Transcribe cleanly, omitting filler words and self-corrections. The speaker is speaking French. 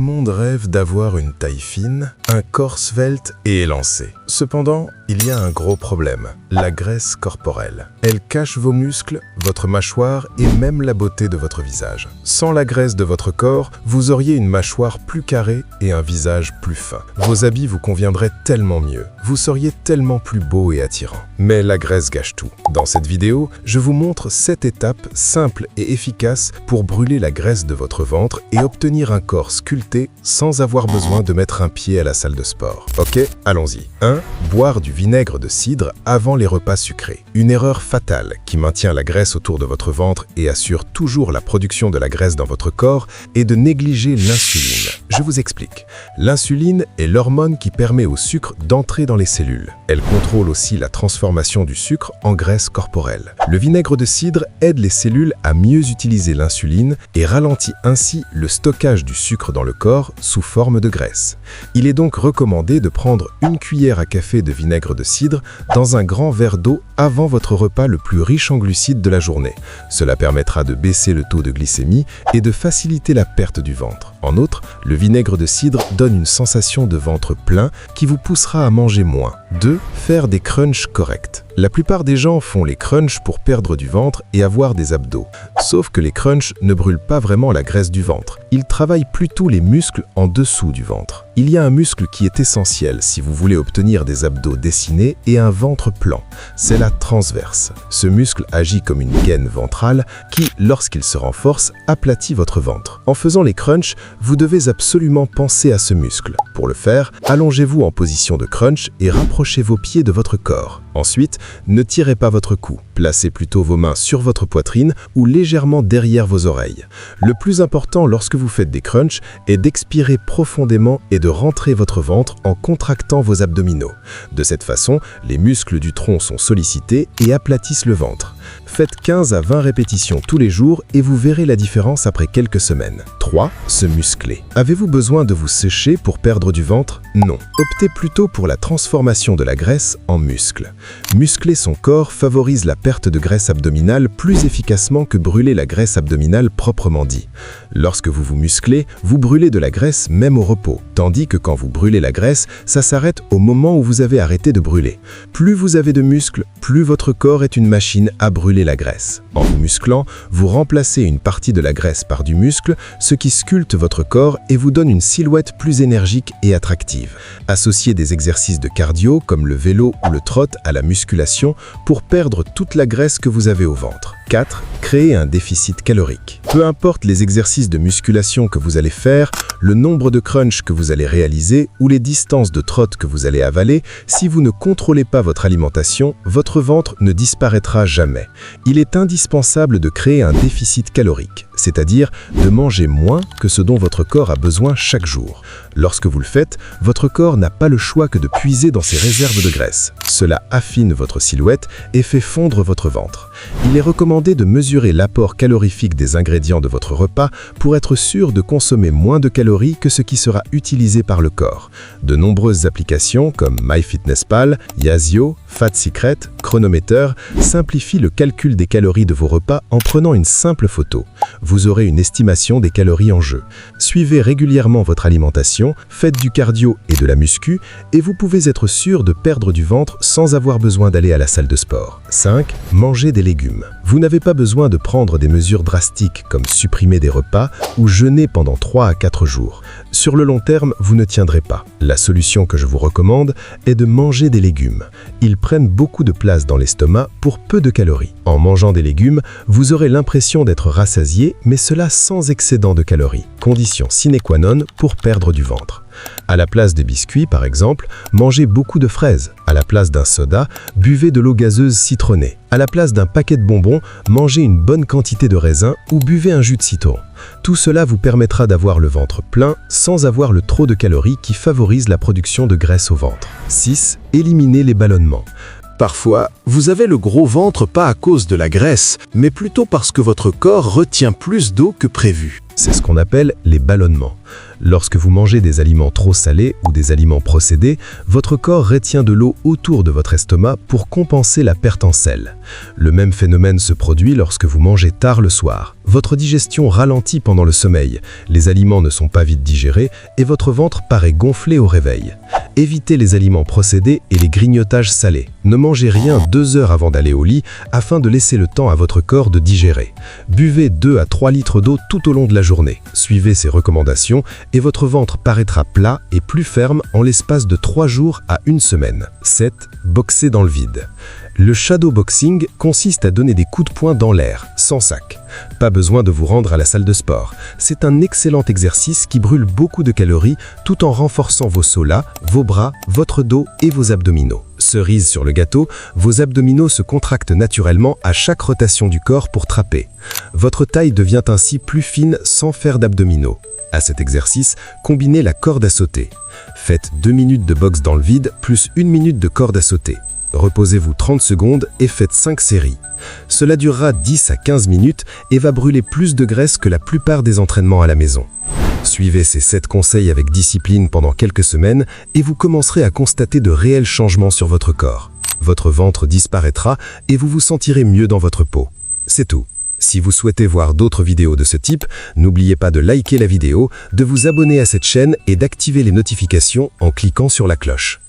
monde rêve d'avoir une taille fine, un corps svelte et élancé. Cependant, il y a un gros problème, la graisse corporelle. Elle cache vos muscles, votre mâchoire et même la beauté de votre visage. Sans la graisse de votre corps, vous auriez une mâchoire plus carrée et un visage plus fin. Vos habits vous conviendraient tellement mieux. Vous seriez tellement plus beau et attirant. Mais la graisse gâche tout. Dans cette vidéo, je vous montre 7 étapes simples et efficaces pour brûler la graisse de votre ventre et obtenir un corps sculpté sans avoir besoin de mettre un pied à la salle de sport. Ok, allons-y. 1. Boire du vinaigre de cidre avant les repas sucrés. Une erreur fatale qui maintient la graisse autour de votre ventre et assure toujours la production de la graisse dans votre corps est de négliger l'insuline. Je vous explique. L'insuline est l'hormone qui permet au sucre d'entrer dans les cellules. Elle contrôle aussi la transformation du sucre en graisse corporelle. Le vinaigre de cidre aide les cellules à mieux utiliser l'insuline et ralentit ainsi le stockage du sucre dans le corps sous forme de graisse. Il est donc recommandé de prendre une cuillère à café de vinaigre de cidre dans un grand verre d'eau avant votre repas le plus riche en glucides de la journée. Cela permettra de baisser le taux de glycémie et de faciliter la perte du ventre. En outre, le vinaigre de cidre donne une sensation de ventre plein qui vous poussera à manger moins. 2. Faire des crunchs corrects. La plupart des gens font les crunchs pour perdre du ventre et avoir des abdos. Sauf que les crunchs ne brûlent pas vraiment la graisse du ventre. Ils travaillent plutôt les muscles en dessous du ventre. Il y a un muscle qui est essentiel si vous voulez obtenir des abdos dessinés et un ventre plan. C'est la transverse. Ce muscle agit comme une gaine ventrale qui, lorsqu'il se renforce, aplatit votre ventre. En faisant les crunchs, vous devez absolument penser à ce muscle. Pour le faire, allongez-vous en position de crunch et rapprochez vos pieds de votre corps. Ensuite, ne tirez pas votre cou. Placez plutôt vos mains sur votre poitrine ou légèrement derrière vos oreilles. Le plus important lorsque vous faites des crunchs est d'expirer profondément et de rentrer votre ventre en contractant vos abdominaux. De cette façon, les muscles du tronc sont sollicités et aplatissent le ventre. Faites 15 à 20 répétitions tous les jours et vous verrez la différence après quelques semaines. 3. Se muscler. Avez-vous besoin de vous sécher pour perdre du ventre? Non. Optez plutôt pour la transformation de la graisse en muscle. Muscler son corps favorise la perte de graisse abdominale plus efficacement que brûler la graisse abdominale proprement dit. Lorsque vous vous musclez, vous brûlez de la graisse même au repos, tandis que quand vous brûlez la graisse, ça s'arrête au moment où vous avez arrêté de brûler. Plus vous avez de muscles, plus votre corps est une machine à brûler la graisse. En vous musclant, vous remplacez une partie de la graisse par du muscle, ce qui sculpte votre corps et vous donne une silhouette plus énergique et attractive. Associez des exercices de cardio comme le vélo ou le trot à la musculation pour perdre toute la graisse que vous avez au ventre. 4. Créer un déficit calorique. Peu importe les exercices de musculation que vous allez faire, le nombre de crunchs que vous allez réaliser ou les distances de trot que vous allez avaler, si vous ne contrôlez pas votre alimentation, votre ventre ne disparaîtra jamais. Il est indispensable de créer un déficit calorique, c'est-à-dire de manger moins que ce dont votre corps a besoin chaque jour. Lorsque vous le faites, votre corps n'a pas le choix que de puiser dans ses réserves de graisse. Cela affine votre silhouette et fait fondre votre ventre. Il est recommandé de mesurer l'apport calorifique des ingrédients de votre repas pour être sûr de consommer moins de calories que ce qui sera utilisé par le corps. De nombreuses applications comme MyFitnessPal, Yazio, Fat Secret, Chronometer simplifient le calcul des calories de vos repas en prenant une simple photo. Vous aurez une estimation des calories en jeu. Suivez régulièrement votre alimentation, faites du cardio et de la muscu et vous pouvez être sûr de perdre du ventre sans avoir besoin d'aller à la salle de sport. 5. Mangez des légumes. Vous n'avez pas besoin de prendre des mesures drastiques comme supprimer des repas ou jeûner pendant 3 à 4 jours. Sur le long terme, vous ne tiendrez pas. La solution que je vous recommande est de manger des légumes. Ils prennent beaucoup de place dans l'estomac pour peu de calories. En mangeant des légumes, vous aurez l'impression d'être rassasié, mais cela sans excédent de calories. Condition sine qua non pour perdre du ventre. À la place des biscuits, par exemple, mangez beaucoup de fraises. À la place d'un soda, buvez de l'eau gazeuse citronnée. À la place d'un paquet de bonbons, mangez une bonne quantité de raisins ou buvez un jus de citron. Tout cela vous permettra d'avoir le ventre plein sans avoir le trop de calories qui favorise la production de graisse au ventre. 6. Éliminez les ballonnements. Parfois, vous avez le gros ventre pas à cause de la graisse, mais plutôt parce que votre corps retient plus d'eau que prévu. C'est ce qu'on appelle les ballonnements. Lorsque vous mangez des aliments trop salés ou des aliments procédés, votre corps retient de l'eau autour de votre estomac pour compenser la perte en sel. Le même phénomène se produit lorsque vous mangez tard le soir. Votre digestion ralentit pendant le sommeil, les aliments ne sont pas vite digérés et votre ventre paraît gonflé au réveil. Évitez les aliments procédés et les grignotages salés. Ne mangez rien 2 heures avant d'aller au lit afin de laisser le temps à votre corps de digérer. Buvez 2 à 3 litres d'eau tout au long de la journée. Suivez ces recommandations et votre ventre paraîtra plat et plus ferme en l'espace de 3 jours à 1 semaine. 7. Boxer dans le vide. Le shadowboxing consiste à donner des coups de poing dans l'air, sans sac. Pas besoin de vous rendre à la salle de sport. C'est un excellent exercice qui brûle beaucoup de calories tout en renforçant vos psoas, vos bras, votre dos et vos abdominaux. Cerise sur le gâteau, vos abdominaux se contractent naturellement à chaque rotation du corps pour trapper. Votre taille devient ainsi plus fine sans faire d'abdominaux. À cet exercice, combinez la corde à sauter. Faites 2 minutes de boxe dans le vide plus 1 minute de corde à sauter. Reposez-vous 30 secondes et faites 5 séries. Cela durera 10 à 15 minutes et va brûler plus de graisse que la plupart des entraînements à la maison. Suivez ces 7 conseils avec discipline pendant quelques semaines et vous commencerez à constater de réels changements sur votre corps. Votre ventre disparaîtra et vous vous sentirez mieux dans votre peau. C'est tout. Si vous souhaitez voir d'autres vidéos de ce type, n'oubliez pas de liker la vidéo, de vous abonner à cette chaîne et d'activer les notifications en cliquant sur la cloche.